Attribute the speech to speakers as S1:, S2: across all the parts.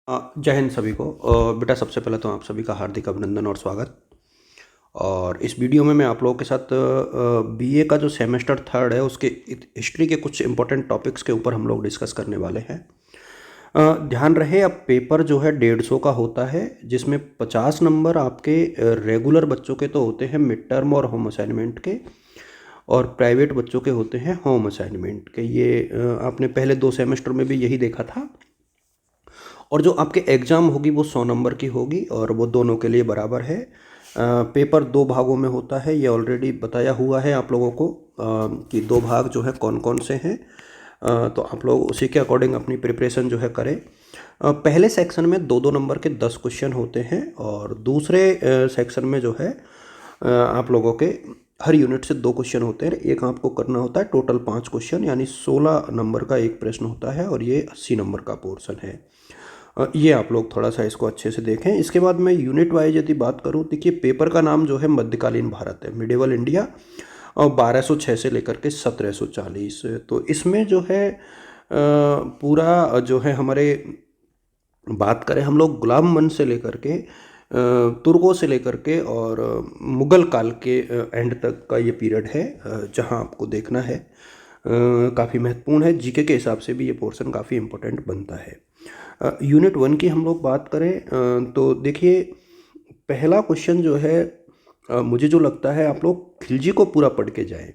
S1: जय हिंद सभी को। बेटा, सबसे पहले तो आप सभी का हार्दिक अभिनंदन और स्वागत। और इस वीडियो में मैं आप लोगों के साथ बीए का जो सेमेस्टर थर्ड है उसके हिस्ट्री के कुछ इंपॉर्टेंट टॉपिक्स के ऊपर हम लोग डिस्कस करने वाले हैं। ध्यान रहे, अब पेपर जो है 150 का होता है, जिसमें 50 नंबर आपके रेगुलर बच्चों के तो होते हैं मिड टर्म और होम असाइनमेंट के, और प्राइवेट बच्चों के होते हैं होम असाइनमेंट के। ये आपने पहले 2 सेमेस्टर में भी यही देखा था। और जो आपके एग्ज़ाम होगी वो 100 नंबर की होगी और वो दोनों के लिए बराबर है। पेपर 2 भागों में होता है, ये ऑलरेडी बताया हुआ है आप लोगों को कि 2 भाग जो है कौन कौन से हैं। तो आप लोग उसी के अकॉर्डिंग अपनी प्रिपरेशन जो है करें। पहले सेक्शन में 2-2 नंबर के 10 क्वेश्चन होते हैं, और दूसरे सेक्शन में जो है आप लोगों के हर यूनिट से 2 क्वेश्चन होते हैं। एक आपको करना होता है, टोटल 5 क्वेश्चन, यानी 16 नंबर का एक प्रश्न होता है, और ये 80 नंबर का पोर्शन है। ये आप लोग थोड़ा सा इसको अच्छे से देखें। इसके बाद मैं यूनिट वाइज यदि बात करूँ, देखिए पेपर का नाम जो है मध्यकालीन भारत है, मिडिवल इंडिया, और 1206 से लेकर के 1740। तो इसमें जो है पूरा जो है हमारे, बात करें हम लोग गुलाम वंश से लेकर के तुर्कों से लेकर के और मुग़ल काल के एंड तक का ये पीरियड है, जहाँ आपको देखना है। काफ़ी महत्वपूर्ण है, जीके के हिसाब से भी ये पोर्शन काफ़ी इम्पोर्टेंट बनता है। यूनिट 1 की हम लोग बात करें तो देखिए पहला क्वेश्चन जो है, मुझे जो लगता है आप लोग खिलजी को पूरा पढ़ के जाएं।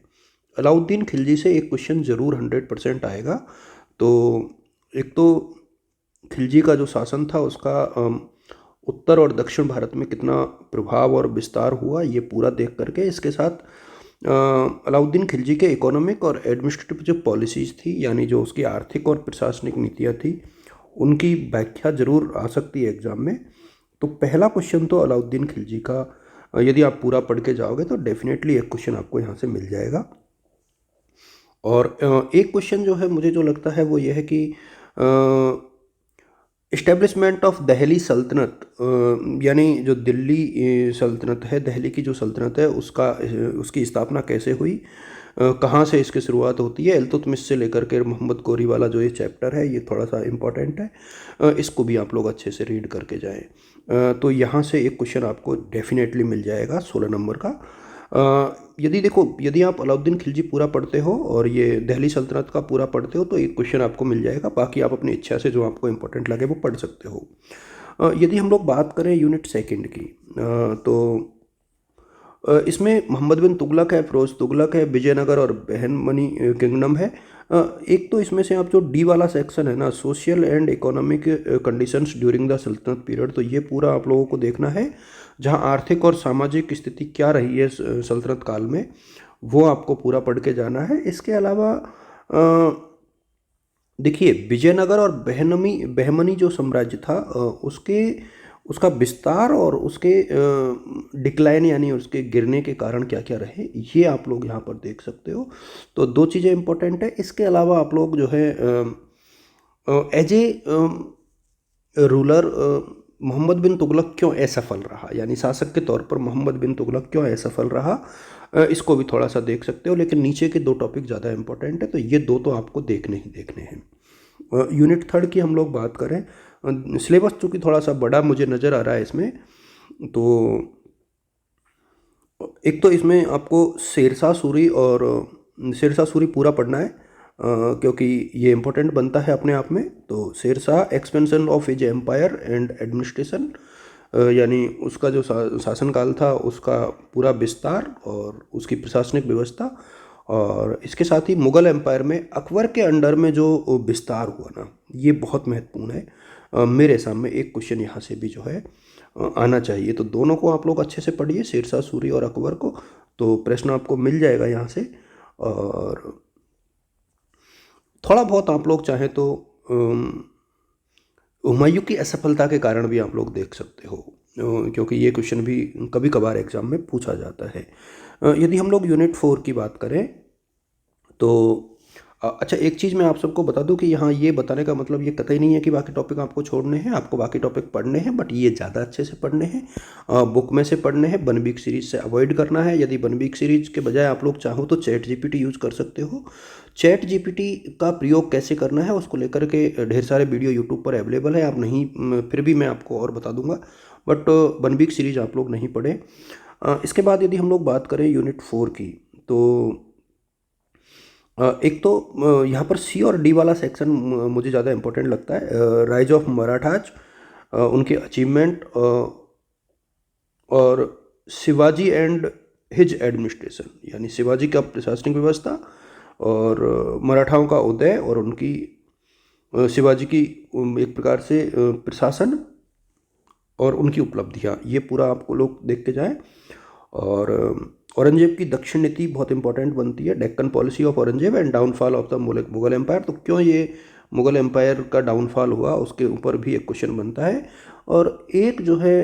S1: अलाउद्दीन खिलजी से एक क्वेश्चन ज़रूर 100% आएगा। तो एक तो खिलजी का जो शासन था उसका उत्तर और दक्षिण भारत में कितना प्रभाव और विस्तार हुआ, ये पूरा देख करके, इसके साथ अलाउद्दीन खिलजी के इकोनॉमिक और एडमिनिस्ट्रेटिव जो पॉलिसीज़ थी, यानी जो उसकी आर्थिक और प्रशासनिक नीतियाँ थी, उनकी व्याख्या जरूर आ सकती है एग्जाम में। तो पहला क्वेश्चन तो अलाउद्दीन खिलजी का यदि आप पूरा पढ़ के जाओगे तो डेफिनेटली एक क्वेश्चन आपको यहाँ से मिल जाएगा। और एक क्वेश्चन जो है मुझे जो लगता है वो ये है कि इस्टेब्लिशमेंट ऑफ दहली सल्तनत, यानी जो दिल्ली सल्तनत है, दिल्ली की जो सल्तनत है, उसकी स्थापना कैसे हुई, कहाँ से इसकी शुरुआत होती है। इल्तुतमिश से लेकर के मोहम्मद गोरी वाला जो ये चैप्टर है, ये थोड़ा सा इम्पॉर्टेंट है, इसको भी आप लोग अच्छे से रीड करके जाएं। तो यहाँ से एक क्वेश्चन आपको डेफिनेटली मिल जाएगा 16 नंबर का। यदि आप अलाउद्दीन खिलजी पूरा पढ़ते हो और ये दिल्ली सल्तनत का पूरा पढ़ते हो तो एक क्वेश्चन आपको मिल जाएगा। बाकी आप अपनी इच्छा से जो आपको इंपॉर्टेंट लगे वो पढ़ सकते हो। यदि हम लोग बात करें यूनिट 2 की, तो इसमें मोहम्मद बिन तुगलक है, फिरोज तुगलक है, विजयनगर और बहमनी किंगडम है। एक तो इसमें से आप जो डी वाला सेक्शन है ना, social and economic conditions during the सल्तनत पीरियड, तो ये पूरा आप लोगों को देखना है, जहाँ आर्थिक और सामाजिक स्थिति क्या रही है सल्तनत काल में, वो आपको पूरा पढ़ के जाना है। इसके अलावा देखिए विजयनगर और बहमनी जो साम्राज्य था, उसका विस्तार और उसके डिक्लाइन यानी उसके गिरने के कारण क्या क्या रहे, ये आप लोग यहाँ पर देख सकते हो। तो 2 चीज़ें इंपॉर्टेंट है। इसके अलावा आप लोग जो है एज ए रूलर मोहम्मद बिन तुगलक क्यों असफल रहा, यानी शासक के तौर पर मोहम्मद बिन तुगलक क्यों असफल रहा, इसको भी थोड़ा सा देख सकते हो। लेकिन नीचे के 2 टॉपिक ज़्यादा इंपॉर्टेंट है, तो ये 2 तो आपको देखने ही देखने हैं। यूनिट 3 की हम लोग बात करें, सिलेबस चूँकि थोड़ा सा बड़ा मुझे नज़र आ रहा है इसमें, तो एक तो इसमें आपको शेरशाह सूरी और शेरशाह सूरी पूरा पढ़ना है, क्योंकि ये इम्पोर्टेंट बनता है अपने आप में। तो Sher Shah expansion of his empire and administration, यानी उसका जो शासनकाल था उसका पूरा विस्तार और उसकी प्रशासनिक व्यवस्था, और इसके साथ ही मुग़ल एम्पायर में अकबर के अंडर में जो विस्तार हुआ ना, ये बहुत महत्वपूर्ण है। मेरे सामने एक क्वेश्चन यहाँ से भी जो है आना चाहिए। तो दोनों को आप लोग अच्छे से पढ़िए, शेरशाह सूरी और अकबर को, तो प्रश्न आपको मिल जाएगा यहाँ से। और थोड़ा बहुत आप लोग चाहें तो हुमायूं की असफलता के कारण भी आप लोग देख सकते हो, क्योंकि ये क्वेश्चन भी कभी कभार एग्जाम में पूछा जाता है। यदि हम लोग यूनिट 4 की बात करें तो अच्छा, एक चीज़ मैं आप सबको बता दूं कि यहाँ ये बताने का मतलब ये कतई नहीं है कि बाकी टॉपिक आपको छोड़ने हैं, आपको बाकी टॉपिक पढ़ने हैं, बट ये ज़्यादा अच्छे से पढ़ने हैं, बुक में से पढ़ने हैं, बनबीक सीरीज से अवॉइड करना है। यदि बनबीक सीरीज के बजाय आप लोग चाहो तो चैट जीपीटी यूज़ कर सकते हो। चैट जीपीटी का प्रयोग कैसे करना है उसको लेकर के ढेर सारे वीडियो यूट्यूब पर अवेलेबल है, आप नहीं फिर भी मैं आपको और बता दूंगा, बट बनबीक सीरीज आप लोग नहीं पढ़ें। इसके बाद यदि हम लोग बात करें यूनिट 4 की, तो एक तो यहाँ पर सी और डी वाला सेक्शन मुझे ज़्यादा इम्पोर्टेंट लगता है। राइज ऑफ मराठाज, उनके अचीवमेंट, और शिवाजी एंड हिज एडमिनिस्ट्रेशन, यानी शिवाजी का प्रशासनिक व्यवस्था और मराठाओं का उदय और उनकी शिवाजी की एक प्रकार से प्रशासन और उनकी उपलब्धियाँ, ये पूरा आपको लोग देख के जाएं। और औरंगजेब की दक्षिण नीति बहुत इंपॉर्टेंट बनती है, Deccan policy of Aurangzeb and downfall of the Mughal empire. तो क्यों ये मुगल एम्पायर का डाउनफॉल हुआ उसके ऊपर भी एक क्वेश्चन बनता है। और एक जो है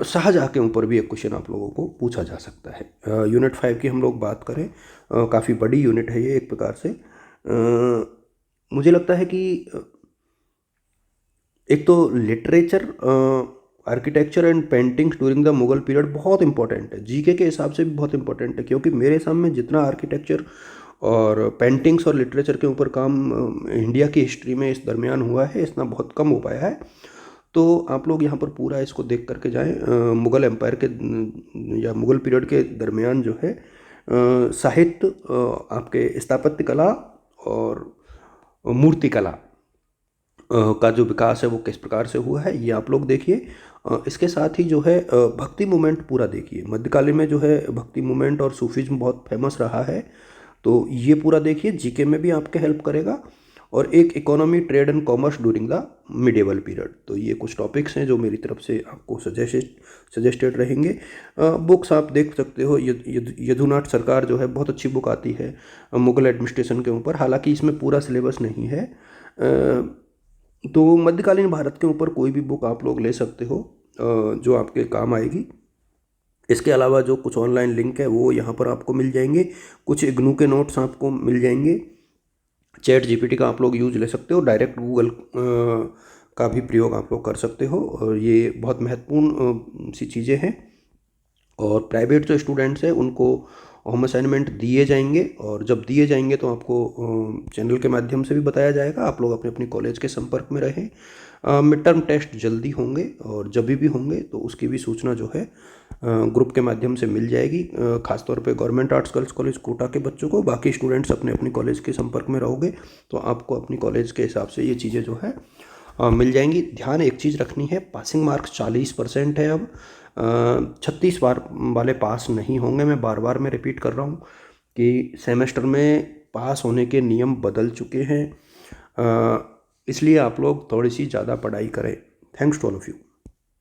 S1: शाहजहाँ के ऊपर भी एक क्वेश्चन आप लोगों को पूछा जा सकता है। यूनिट 5 की हम लोग बात करें, काफ़ी बड़ी यूनिट है ये एक प्रकार से। मुझे लगता है कि एक तो literature, architecture and paintings during the Mughal period बहुत इंपॉर्टेंट है, जीके के हिसाब से भी बहुत इंपॉर्टेंट है, क्योंकि मेरे सामने जितना आर्किटेक्चर और पेंटिंग्स और लिटरेचर के ऊपर काम इंडिया की हिस्ट्री में इस दरमियान हुआ है, इतना बहुत कम हो पाया है। तो आप लोग यहाँ पर पूरा इसको देख करके जाएं। मुगल एम्पायर के या मुगल पीरियड के दरमियान जो है साहित्य, आपके स्थापत्य कला और मूर्ति कला का जो विकास है वो किस प्रकार से हुआ है, ये आप लोग देखिए। इसके साथ ही जो है भक्ति मूवमेंट पूरा देखिए। मध्यकालीन में जो है भक्ति मूवमेंट और सूफीज्म बहुत फेमस रहा है, तो ये पूरा देखिए, जीके में भी आपके हेल्प करेगा। और एक economy, trade and commerce during the medieval period. तो ये कुछ टॉपिक्स हैं जो मेरी तरफ से आपको सजेस्टेड रहेंगे। बुक्स आप देख सकते हो, यदुनाथ सरकार जो है बहुत अच्छी बुक आती है मुगल एडमिनिस्ट्रेशन के ऊपर, हालांकि इसमें पूरा सिलेबस नहीं है। तो मध्यकालीन भारत के ऊपर कोई भी बुक आप लोग ले सकते हो जो आपके काम आएगी। इसके अलावा जो कुछ ऑनलाइन लिंक है वो यहाँ पर आपको मिल जाएंगे, कुछ इग्नू के नोट्स आपको मिल जाएंगे, चैट जीपीटी का आप लोग यूज ले सकते हो, डायरेक्ट गूगल का भी प्रयोग आप लोग कर सकते हो, और ये बहुत महत्वपूर्ण सी चीज़ें हैं। और प्राइवेट जो स्टूडेंट्स हैं उनको होम असाइनमेंट दिए जाएंगे, और जब दिए जाएंगे तो आपको चैनल के माध्यम से भी बताया जाएगा। आप लोग अपने अपनी कॉलेज के संपर्क में रहें। मिड टर्म टेस्ट जल्दी होंगे, और जब भी होंगे तो उसकी भी सूचना जो है ग्रुप के माध्यम से मिल जाएगी, खासतौर पे government arts girls college Kota के बच्चों को। बाकी स्टूडेंट्स अपने अपनी कॉलेज के संपर्क में रहोगे तो आपको अपनी कॉलेज के हिसाब से ये चीज़ें जो है मिल जाएंगी। ध्यान एक चीज़ रखनी है, पासिंग मार्क्स 40% है अब, 36 बार वाले पास नहीं होंगे। मैं बार बार मैं रिपीट कर रहा हूँ कि सेमेस्टर में पास होने के नियम बदल चुके हैं, इसलिए आप लोग थोड़ी सी ज़्यादा पढ़ाई करें। Thanks to all of you.